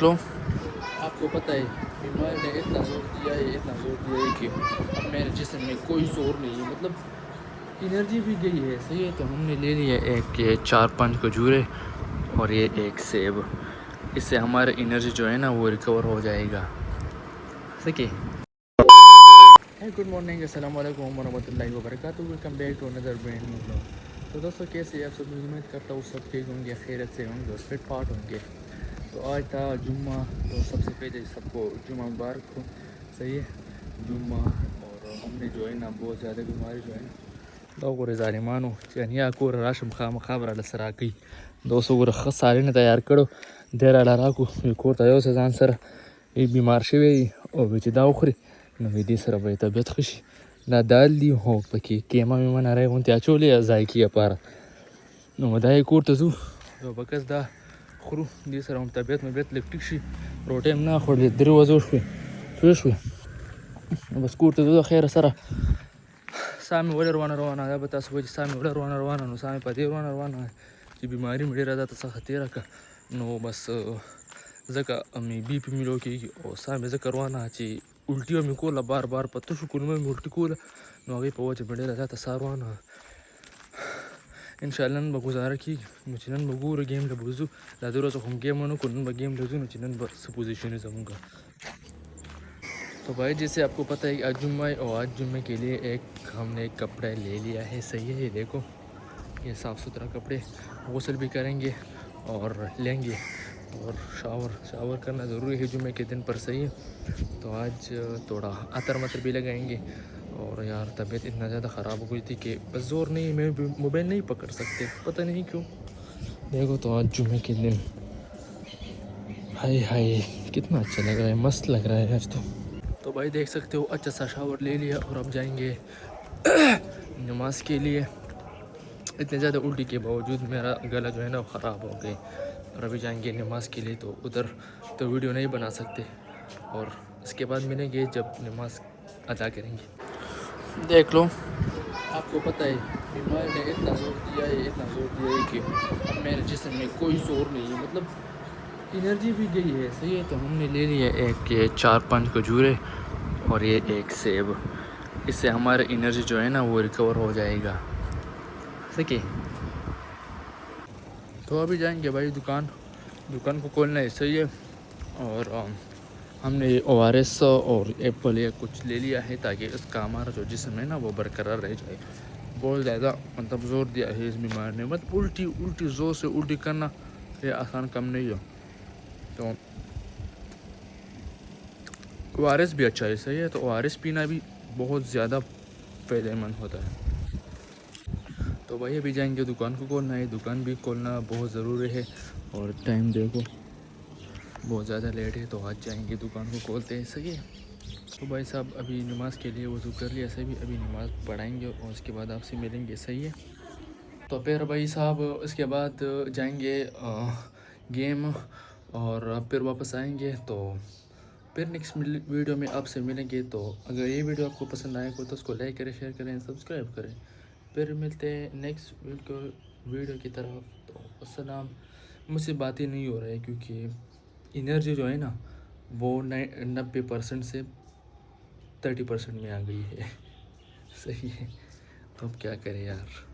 لو آپ کو پتہ ہے بیماری نے اتنا زور دیا ہے کہ اب میرے جسم میں کوئی زور نہیں ہے، مطلب انرجی بھی گئی ہے. صحیح ہے، تو ہم نے لے لیا ایک یہ 4-5 کھجورے اور یہ ایک سیب. اس سے ہمارا انرجی جو ہے نا وہ ریکور ہو جائے گا. ٹھیک ہے. گڈ مارننگ، السلام علیکم ورحمۃ اللہ وبرکاتہ. Welcome back to another brand new blog. تو دوستوں کیسے آپ سب؟ امید کرتا ہوں سب ٹھیک ہوں گے، خیریت سے ہوں گے اور فٹ فاٹ ہوں گے. تو آج تھا جمعہ، تو سب سے پہلے سب کو جمعہ مبارک ہو. صحیح ہے جمعہ. اور ہم نے جو ہے نا بہت زیادہ بیماری جو ہے نا لوگوں ظالمانو چنیا کو راشم خامخابر لسراکی دوستو ور خسارین تیار کړو ډیر لراکو کو ته یو ځان سره بیمار شوی او چې دا وخوري نو دې سره به طبیعت ښه شي. دا دال دي هو پکې کیمه مې نری غونتې اچولې ذایقې لپاره. نو دا یې کور ته ځو نو بکس دا خورو، دې سره هم طبیعت مبیعت لږ ټیک شي. روټۍ هم نه خوړلې، 3 ورځو شوې نو بس کور ته ځو د خیره سره. ساه مې ولې روانه دا به تاسو وایي چې ساه مې ولې روانه نو ساه مې په دې روانه چې بیماري مې ډېره ده څخه تېره کړه. نو بس ځکه مې بي پي مې لو کېږي او ساه مې ځکه روانه چې الټي مې کوله بار په تشو کولمو مې الټي کوله، نو هغې په وجه مې ډېره زیاته ساه روانه. انشاءالله نن به ګزاره کېږي. نو چې نن به ګورو ګیم له به ځو. دا 2 ورځې خو ګیم ونه کړو، نن به ګیم له ځو. نو چې نن به څه پوزیشن وي زمونږ. تو بھائی جیسے آپ کو پتہ ہے آج جمعہ ہے اور آج جمعے کے لیے ہم نے ایک کپڑا لے لیا ہے. صحیح ہے، یہ دیکھو یہ صاف ستھرا کپڑے. غسل بھی کریں گے اور لیں گے اور شاور کرنا ضروری ہے جمعے کے دن پر. صحیح ہے، تو آج تھوڑا عطر مطر بھی لگائیں گے. اور یار طبیعت اتنا زیادہ خراب ہو گئی تھی کہ بس زور نہیں، میں موبائل نہیں پکڑ سکتے، پتہ نہیں کیوں. دیکھو تو آج جمعے کے دن ہائے کتنا اچھا لگ رہا ہے، مست لگ رہا ہے آج تو بھائی دیکھ سکتے ہو اچھا سا شاور لے لیا اور اب جائیں گے نماز کے لیے. اتنے زیادہ الٹی کے باوجود میرا گلا جو ہے نا خراب ہو گئے. اور ابھی جائیں گے نماز کے لیے، تو ادھر تو ویڈیو نہیں بنا سکتے. اور اس کے بعد ملیں گے جب نماز ادا کریں گے. دیکھ لو آپ کو پتہ ہے بیماری نے اتنا زور دیا ہے کہ اب میرے جسم میں کوئی زور نہیں ہے، مطلب انرجی بھی گئی ہے. صحیح ہے، تو ہم نے لے لیا ایک یہ 4-5 کھجورے اور یہ ایک سیب. اس سے ہمارا انرجی جو ہے نا وہ ریکور ہو جائے گا. ٹھیک ہے، تو ابھی جائیں گے بھائی دکان کو کھولنا ہے. صحیح ہے، اور ہم نے او آر ایس اور ایپل یہ کچھ لے لیا ہے تاکہ اس کا ہمارا جو جسم ہے نا وہ برقرار رہ جائے. بہت زیادہ مطلب زور دیا ہے اس بیمار نے. مطلب الٹی زور سے الٹی کرنا یہ آسان کم نہیں ہو. تو او آر ایس بھی اچھا ہے. صحیح ہے، تو او آر ایس پینا بھی بہت زیادہ فائدہ مند ہوتا ہے. تو بھائی ابھی جائیں گے دکان کو کھولنا ہے. دکان بھی کھولنا بہت ضروری ہے. اور ٹائم دیکھو بہت زیادہ لیٹ ہے، تو آج جائیں گے دکان کو کھولتے ہیں. صحیح ہے، تو بھائی صاحب ابھی نماز کے لیے وضو کر لیا. صحیح، ابھی نماز پڑھائیں گے اور اس کے بعد آپ سے ملیں گے. صحیح ہے، تو پھر بھائی صاحب اس کے بعد جائیں گے گیم اور پھر واپس آئیں گے. تو پھر نیکسٹ ویڈیو میں آپ سے ملیں گے. تو اگر یہ ویڈیو آپ کو پسند آئے گا تو اس کو لائک کریں، شیئر کریں، سبسکرائب کریں. پھر ملتے ہیں نیکسٹ ویڈیو کی طرف. تو السلام. مجھ سے باتیں نہیں ہو رہا ہے کیونکہ انرجی جو ہے نا وہ 90% سے 30% میں آ گئی ہے. صحیح ہے، تو اب کیا کریں یار.